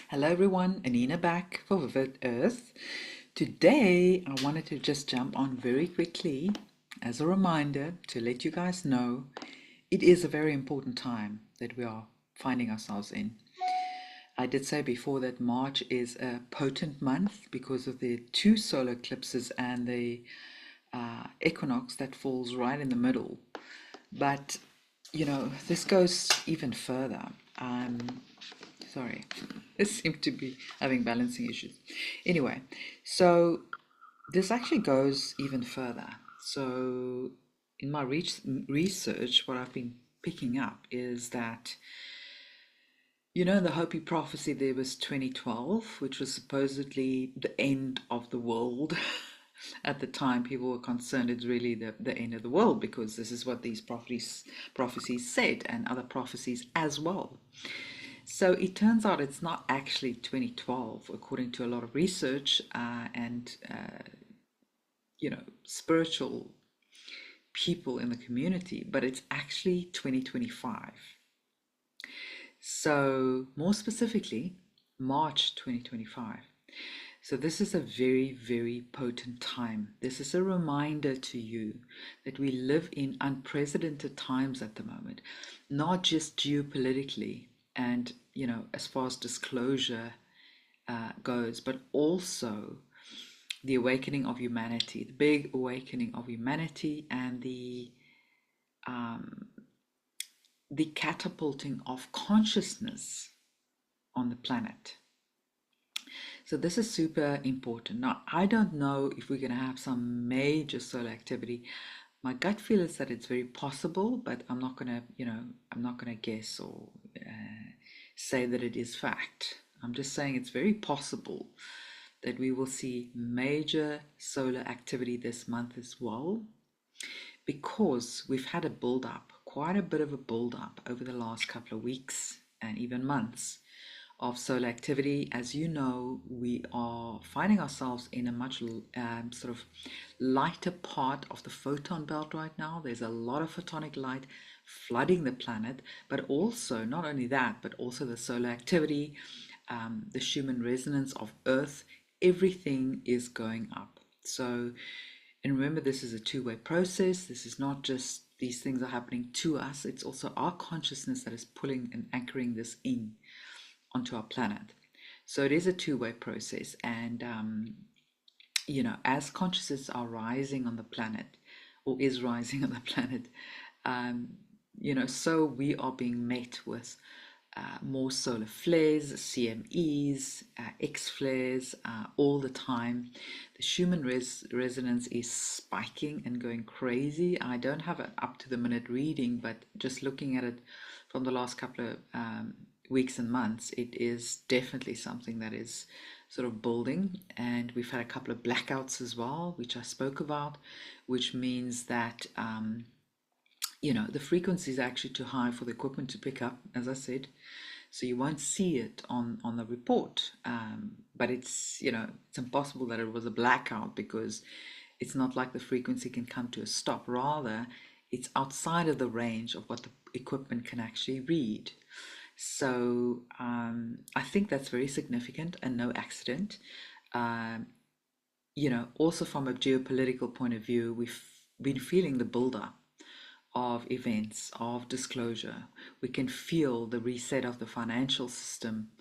Hello everyone, Anina back for Vivid Earth. Today I wanted to just jump on very quickly as a reminder to let you guys know it is a very important time that we are finding ourselves in. I did say before that March is a potent month because of the two solar eclipses and the equinox that falls right in the middle. But this goes even further. Sorry, I seem to be having balancing issues. Anyway, so this actually goes even further. So, in my research, what I've been picking up is that, the Hopi prophecy there was 2012, which was supposedly the end of the world. At the time, people were concerned it's really the end of the world because this is what these prophecies said, and other prophecies as well. So it turns out it's not actually 2012, according to a lot of research and spiritual people in the community, but it's actually 2025. So more specifically, March 2025. So this is a very, very potent time. This is a reminder to you that we live in unprecedented times at the moment, not just geopolitically and, as far as disclosure goes, but also the awakening of humanity, the big awakening of humanity, and the catapulting of consciousness on the planet. So this is super important. Now, I don't know if we're going to have some major solar activity. My gut feel is that it's very possible, but I'm not going to, I'm not going to guess or say that it is fact. I'm just saying it's very possible that we will see major solar activity this month as well, because we've had a build up, quite a bit of a build up over the last couple of weeks and even months of solar activity. As you know, we are finding ourselves in a much sort of lighter part of the photon belt right now. There's a lot of photonic light flooding the planet, but also not only that, but also the solar activity, the Schumann resonance of Earth, everything is going up. So, and remember, this is a two-way process. This is not just these things are happening to us, it's also our consciousness that is pulling and anchoring this in onto our planet. So it is a two-way process, and as consciousness are rising on the planet, or is rising on the planet, so we are being met with more solar flares, CMEs, X flares all the time. The Schumann resonance is spiking and going crazy. I don't have an up to the minute reading, but just looking at it from the last couple of weeks and months, it is definitely something that is sort of building. And we've had a couple of blackouts as well, which I spoke about, which means that the frequency is actually too high for the equipment to pick up, as I said. So you won't see it on the report, but it's it's impossible that it was a blackout, because it's not like the frequency can come to a stop. Rather, it's outside of the range of what the equipment can actually read. So I think that's very significant and no accident. Also from a geopolitical point of view, we've been feeling the buildup of events, of disclosure. We can feel the reset of the financial system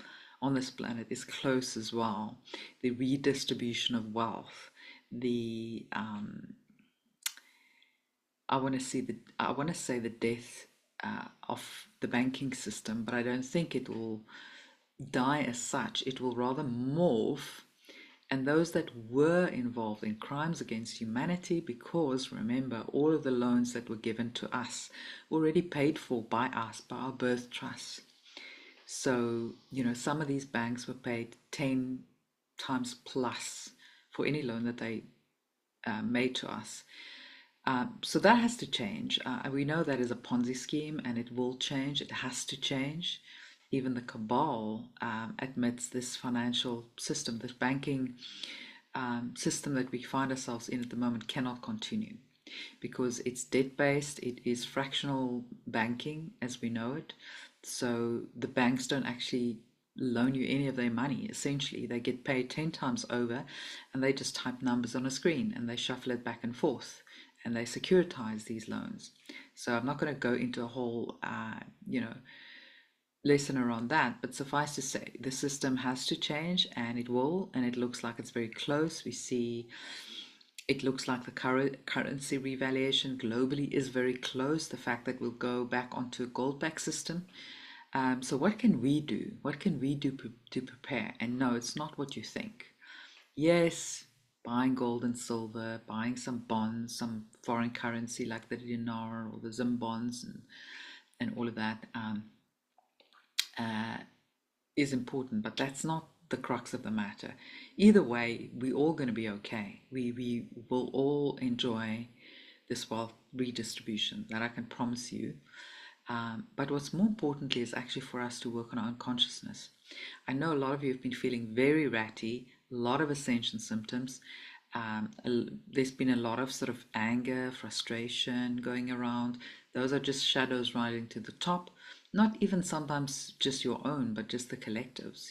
on this planet is close as well. The redistribution of wealth, the I want to say the death of the banking system, but I don't think it will die as such. It will rather morph, and those that were involved in crimes against humanity, because remember, all of the loans that were given to us were already paid for by us, by our birth trust. So, some of these banks were paid 10 times plus for any loan that they made to us. So that has to change. We know that is a Ponzi scheme, and it will change. It has to change. Even the cabal admits this financial system, this banking system that we find ourselves in at the moment cannot continue, because it's debt-based. It is fractional banking as we know it. So the banks don't actually loan you any of their money. Essentially, they get paid 10 times over, and they just type numbers on a screen and they shuffle it back and forth, and they securitize these loans. So I'm not going to go into a whole lesson around that, but suffice to say, the system has to change, and it will, and it looks like it's very close. We see it looks like the currency revaluation globally is very close. The fact that we'll go back onto a gold back system. So what can we do? What can we do to prepare? And no, it's not what you think. Yes, buying gold and silver, buying some bonds, some foreign currency like the dinar or the Zim bonds, and all of that uh, is important, but that's not the crux of the matter. Either way, we're all going to be okay. We will all enjoy this wealth redistribution, that I can promise you. But what's more importantly is actually for us to work on our own consciousness. I know a lot of you have been feeling very ratty, a lot of ascension symptoms. There's been a lot of sort of anger, frustration going around. Those are just shadows rising to the top. Not even sometimes just your own, but just the collectives,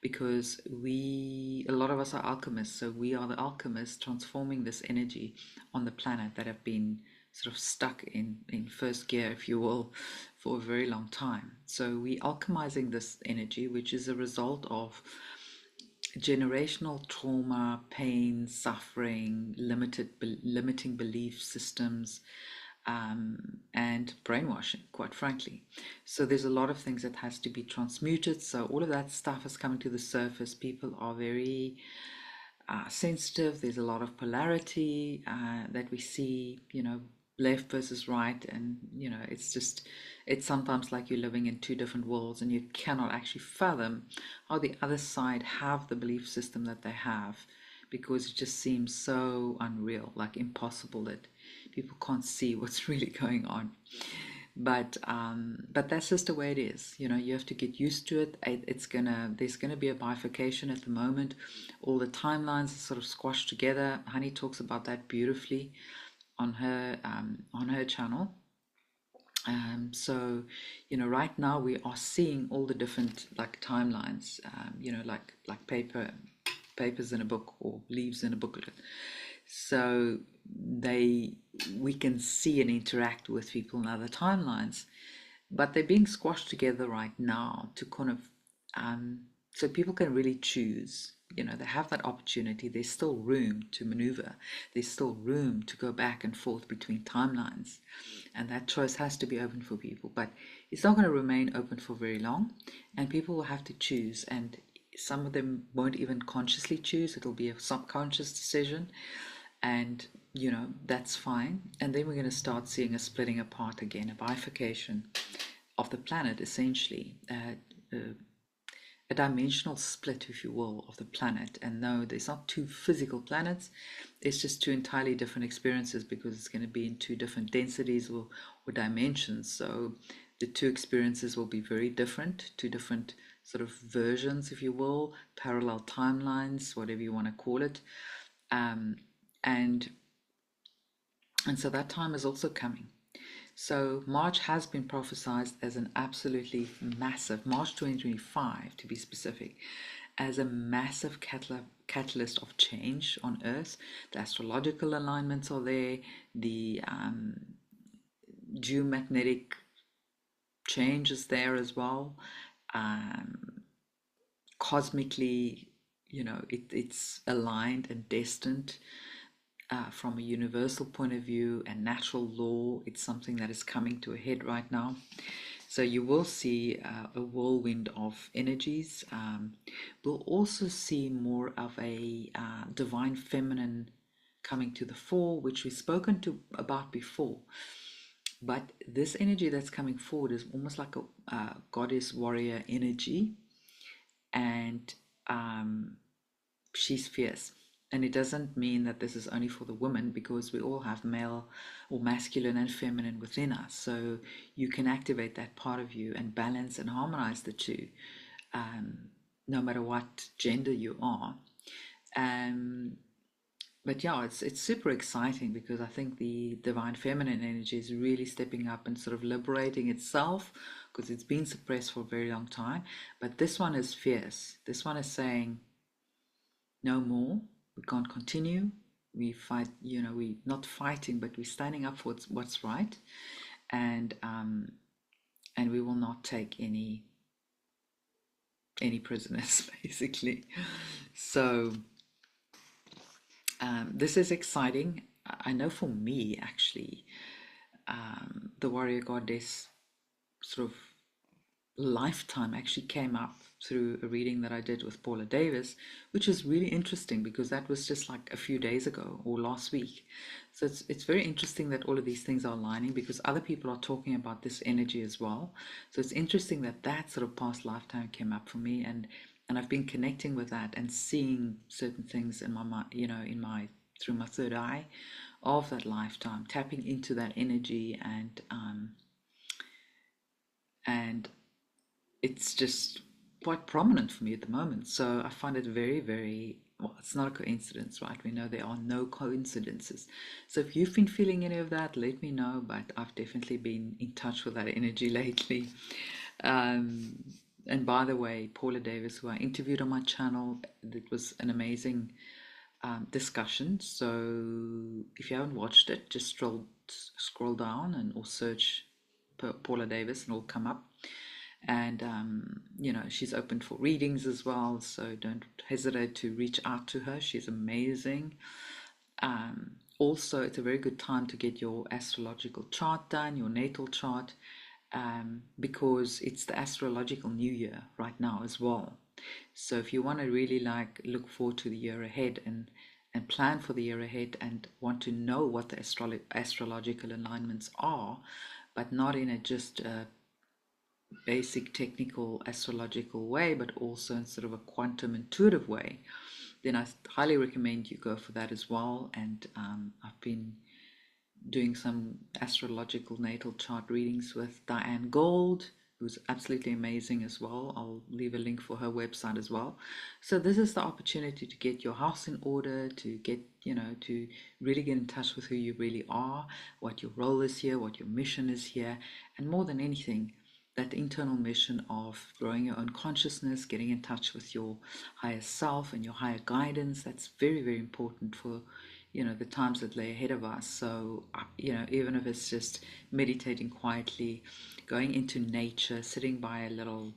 because a lot of us are alchemists. So we are the alchemists transforming this energy on the planet that have been sort of stuck in first gear, if you will, for a very long time. So we alchemizing this energy, which is a result of generational trauma, pain, suffering, limiting belief systems, and brainwashing, quite frankly. So there's a lot of things that has to be transmuted. So all of that stuff is coming to the surface. People are very sensitive. There's a lot of polarity that we see, left versus right, and it's sometimes like you're living in two different worlds, and you cannot actually fathom how the other side have the belief system that they have, because it just seems so unreal, like impossible, that people can't see what's really going on. But that's just the way it is. You have to get used to it. There's gonna be a bifurcation at the moment. All the timelines are sort of squashed together. Honey talks about that beautifully on her channel. So right now we are seeing all the different like timelines, like papers in a book or leaves in a booklet. So we can see and interact with people in other timelines, but they're being squashed together right now to kind of so people can really choose. They have that opportunity. There's still room to maneuver. There's still room to go back and forth between timelines, and that choice has to be open for people. But it's not going to remain open for very long, and people will have to choose. And some of them won't even consciously choose. It'll be a subconscious decision, and that's fine. And then we're going to start seeing a splitting apart again, a bifurcation of the planet, essentially. A dimensional split, if you will, of the planet. And no, there's not two physical planets. It's just two entirely different experiences, because it's going to be in two different densities or dimensions. So the two experiences will be very different, two different sort of versions, if you will, parallel timelines, whatever you want to call it. And so that time is also coming. So March has been prophesied as an absolutely massive, March 2025 to be specific, as a massive catalyst of change on Earth. The astrological alignments are there, the geomagnetic change is there as well. Cosmically, it's aligned and destined. From a universal point of view and natural law, it's something that is coming to a head right now. So you will see a whirlwind of energies. We'll also see more of a divine feminine coming to the fore, which we've spoken about before. But this energy that's coming forward is almost like a goddess warrior energy, and she's fierce. And it doesn't mean that this is only for the women, because we all have male or masculine and feminine within us. So you can activate that part of you and balance and harmonize the two, no matter what gender you are. But yeah, it's super exciting, because I think the divine feminine energy is really stepping up and sort of liberating itself because it's been suppressed for a very long time. But this one is fierce. This one is saying, no more, we can't continue. We fight, we're not fighting, but we're standing up for what's right. And we will not take any prisoners, basically. So this is exciting. I know for me, actually, the warrior goddess sort of lifetime actually came up through a reading that I did with Paula Davis, which is really interesting because that was just like a few days ago or last week. So it's very interesting that all of these things are aligning because other people are talking about this energy as well. So it's interesting that that sort of past lifetime came up for me, and I've been connecting with that and seeing certain things in my mind, through my third eye of that lifetime, tapping into that energy, and it's just quite prominent for me at the moment. So I find it very, very, well, it's not a coincidence, right? We know there are no coincidences. So if you've been feeling any of that, let me know. But I've definitely been in touch with that energy lately. And by the way, Paula Davis, who I interviewed on my channel, it was an amazing discussion. So if you haven't watched it, just scroll down or search Paula Davis and it'll come up. And she's open for readings as well, so don't hesitate to reach out to her. She's amazing. Also, it's a very good time to get your astrological chart done, your natal chart, because it's the astrological new year right now as well. So if you want to really look forward to the year ahead and plan for the year ahead and want to know what the astrological alignments are, but not in a just basic technical astrological way, but also in sort of a quantum intuitive way, then I highly recommend you go for that as well. And I've been doing some astrological natal chart readings with Diane Gold, who's absolutely amazing as well. I'll leave a link for her website as well. So this is the opportunity to get your house in order, to get, to really get in touch with who you really are, what your role is here, what your mission is here, and more than anything, that internal mission of growing your own consciousness, getting in touch with your higher self and your higher guidance. That's very, very important for, the times that lay ahead of us. So, even if it's just meditating quietly, going into nature, sitting by a little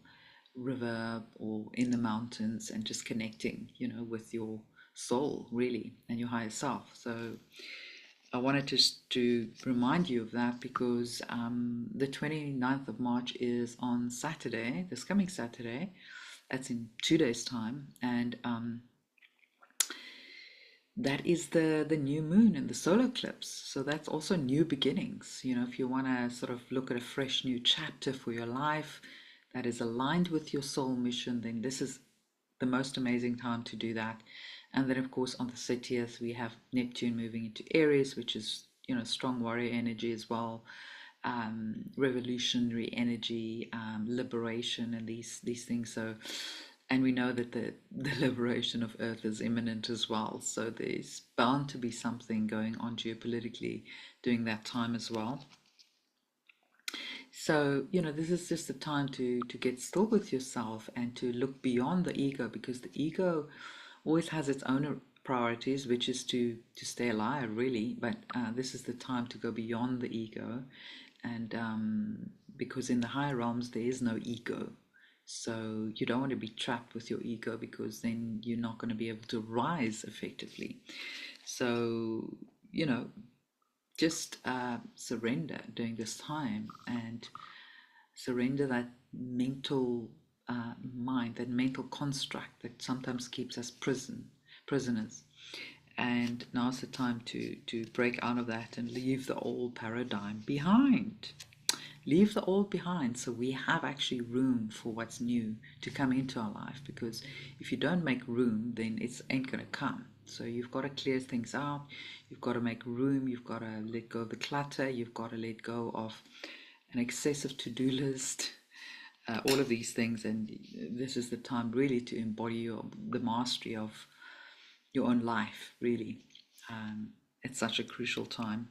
river or in the mountains and just connecting, with your soul really and your higher self. So I wanted to remind you of that because the 29th of March is on Saturday, this coming Saturday. That's in 2 days' time. And that is the new moon and the solar eclipse. So that's also new beginnings. If you want to sort of look at a fresh new chapter for your life that is aligned with your soul mission, then this is the most amazing time to do that. And then, of course, on the 30th, we have Neptune moving into Aries, which is, strong warrior energy as well, revolutionary energy, liberation, and these things. So, and we know that the liberation of Earth is imminent as well. So there's bound to be something going on geopolitically during that time as well. So, this is just the time to get still with yourself and to look beyond the ego, because the ego always has its own priorities, which is to stay alive, really. But this is the time to go beyond the ego, and because in the higher realms there is no ego. So you don't want to be trapped with your ego, because then you're not going to be able to rise effectively. So, just surrender during this time, and surrender that mental mind, that mental construct that sometimes keeps us prisoners. And now's the time to break out of that and leave the old paradigm behind. Leave the old behind, so we have actually room for what's new to come into our life. Because if you don't make room, then it ain't going to come. So you've got to clear things out. You've got to make room. You've got to let go of the clutter. You've got to let go of an excessive to-do list. All of these things. And this is the time really to embody the mastery of your own life, really. It's such a crucial time.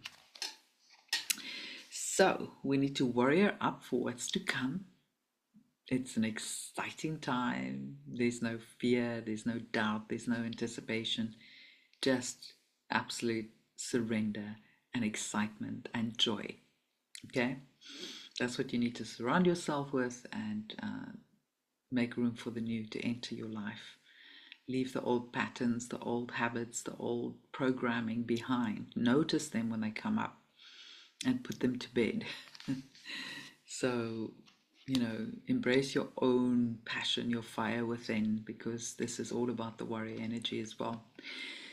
So we need to warrior up for what's to come. It's an exciting time. There's no fear, there's no doubt, there's no anticipation, just absolute surrender and excitement and joy. Okay? That's what you need to surround yourself with, and make room for the new to enter your life. Leave the old patterns, the old habits, the old programming behind. Notice them when they come up and put them to bed. So, embrace your own passion, your fire within, because this is all about the warrior energy as well.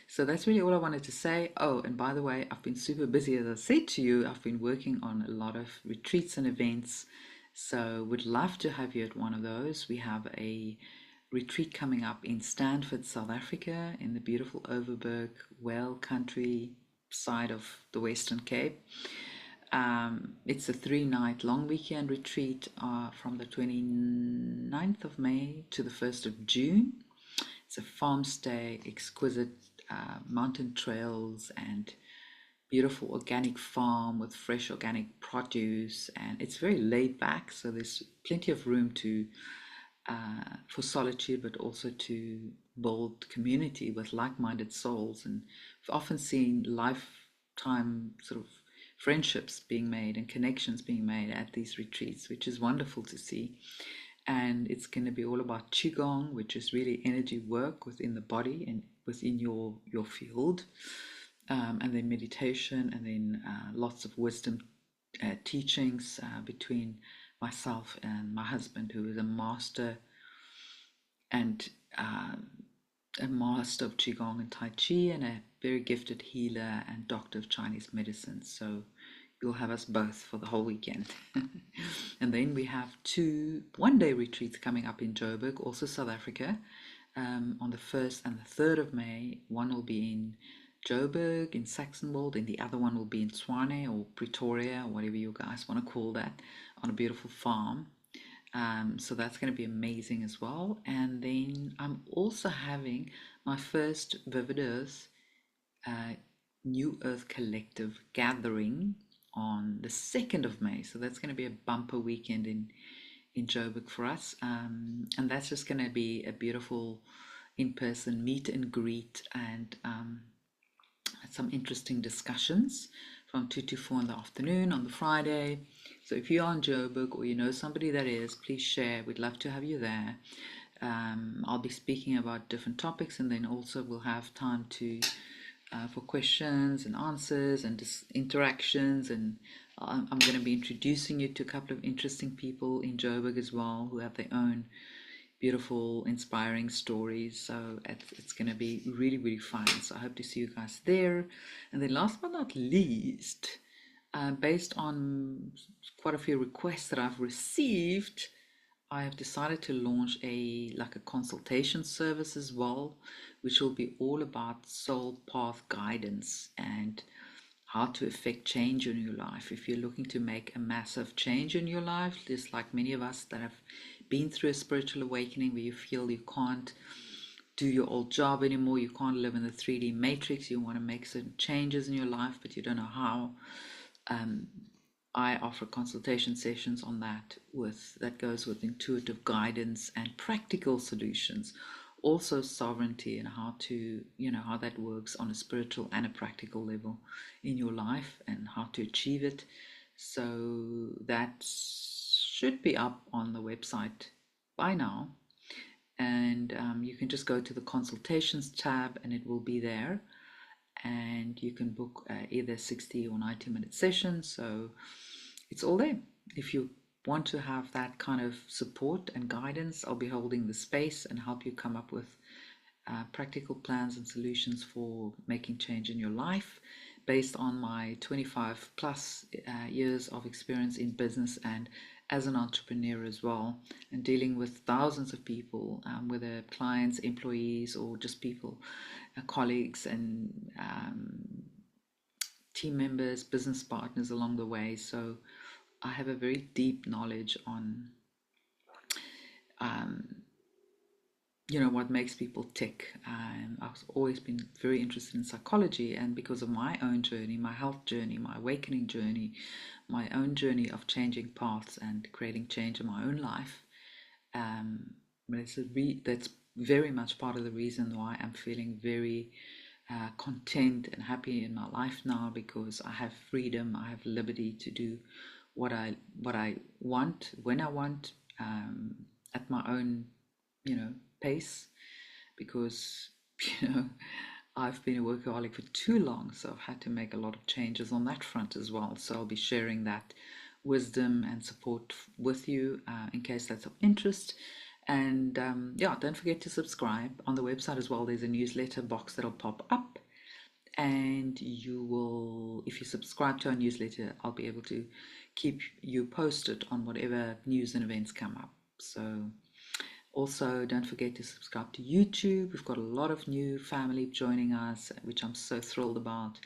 So that's really all I wanted to say. Oh, and by the way, I've been super busy. As I said to you, I've been working on a lot of retreats and events. So would love to have you at one of those. We have a retreat coming up in Stanford, South Africa, in the beautiful Overberg, Whale country side of the Western Cape. It's a 3-night long weekend retreat from the 29th of May to the 1st of June. It's a farm stay, exquisite mountain trails, and beautiful organic farm with fresh organic produce. And it's very laid back, so there's plenty of room to for solitude, but also to build community with like-minded souls. And I've often seen lifetime sort of friendships being made and connections being made at these retreats, which is wonderful to see. And it's going to be all about Qigong, which is really energy work within the body and within your field, and then meditation, and then lots of wisdom teachings between myself and my husband, who is a master and a master of Qigong and Tai Chi, and a very gifted healer and doctor of Chinese medicine. So you'll have us both for the whole weekend. And then we have 2 one-day retreats coming up in Joburg, also South Africa, on the 1st and the 3rd of May. One will be in Joburg in Saxonwold, and the other one will be in Tshwane or Pretoria, or whatever you guys want to call that, on a beautiful farm. So that's going to be amazing as well. And then I'm also having my first Vivid Earth New Earth Collective gathering on the 2nd of May. So that's going to be a bumper weekend in Joburg for us. And that's just going to be a beautiful in-person meet and greet, and some interesting discussions from 2 to 4 in the afternoon on the Friday. So if you are in Joburg or you know somebody that is, please share. We'd love to have you there. I'll be speaking about different topics, and then also we'll have time to for questions and answers and just interactions. And I'm going to be introducing you to a couple of interesting people in Joburg as well, who have their own beautiful, inspiring stories. So it's going to be really, really fun. So I hope to see you guys there. And then last but not least, based on quite a few requests that I've received, I have decided to launch a consultation service as well, which will be all about soul path guidance and how to effect change in your life. If you're looking to make a massive change in your life, just like many of us that have been through a spiritual awakening where you feel you can't do your old job anymore, you can't live in the 3D matrix, you want to make certain changes in your life, but you don't know how. I offer consultation sessions on that goes with intuitive guidance and practical solutions, also sovereignty, and how to how that works on a spiritual and a practical level in your life, and how to achieve it. So that should be up on the website by now, and you can just go to the consultations tab and it will be there, and you can book either 60 or 90-minute sessions. So it's all there. If you want to have that kind of support and guidance, I'll be holding the space and help you come up with practical plans and solutions for making change in your life based on my 25 plus years of experience in business and as an entrepreneur as well, and dealing with thousands of people, whether clients, employees, or just people, colleagues, and team members, business partners along the way. So I have a very deep knowledge on what makes people tick. I've always been very interested in psychology, and because of my own journey, my health journey, my awakening journey, my own journey of changing paths and creating change in my own life, But that's very much part of the reason why I'm feeling very content and happy in my life now, because I have freedom, I have liberty to do what I want when I want, at my own, pace, because you know I've been a workaholic for too long, so I've had to make a lot of changes on that front as well. So I'll be sharing that wisdom and support with you, in case that's of interest. And yeah, don't forget to subscribe on the website as well. There's a newsletter box that'll pop up, and you will, if you subscribe to our newsletter, I'll be able to keep you posted on whatever news and events come up. So also, don't forget to subscribe to YouTube. We've got a lot of new family joining us, which I'm so thrilled about.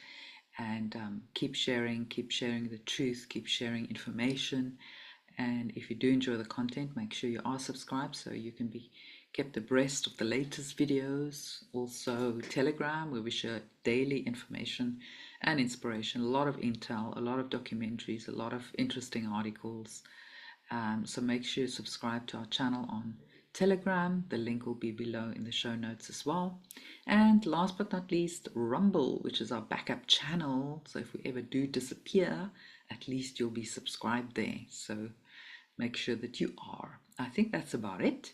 And keep sharing the truth, keep sharing information. And if you do enjoy the content, make sure you are subscribed so you can be kept abreast of the latest videos. Also, Telegram, where we share daily information and inspiration, a lot of intel, a lot of documentaries, a lot of interesting articles. So make sure you subscribe to our channel on Telegram. The link will be below in the show notes as well. And last but not least, Rumble, which is our backup channel. So if we ever do disappear, at least you'll be subscribed there. So make sure that you are. I think that's about it.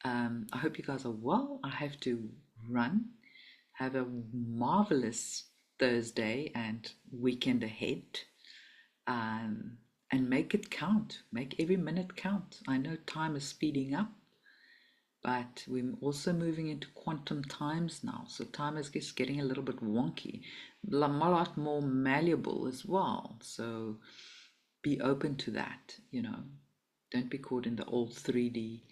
I hope you guys are well. I have to run. Have a marvelous Thursday and weekend ahead. And make it count. Make every minute count. I know time is speeding up, but we're also moving into quantum times now. So time is just getting a little bit wonky, a lot more malleable as well. So be open to that, Don't be caught in the old 3D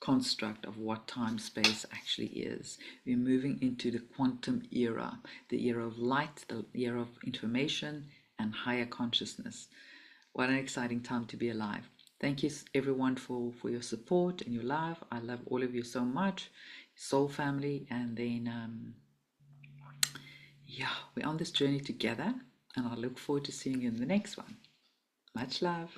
construct of what time space actually is. We're moving into the quantum era, the era of light, the era of information and higher consciousness. What an exciting time to be alive. Thank you everyone for your support and your love. I love all of you so much. Soul family. And then yeah, we're on this journey together, and I look forward to seeing you in the next one. Much love.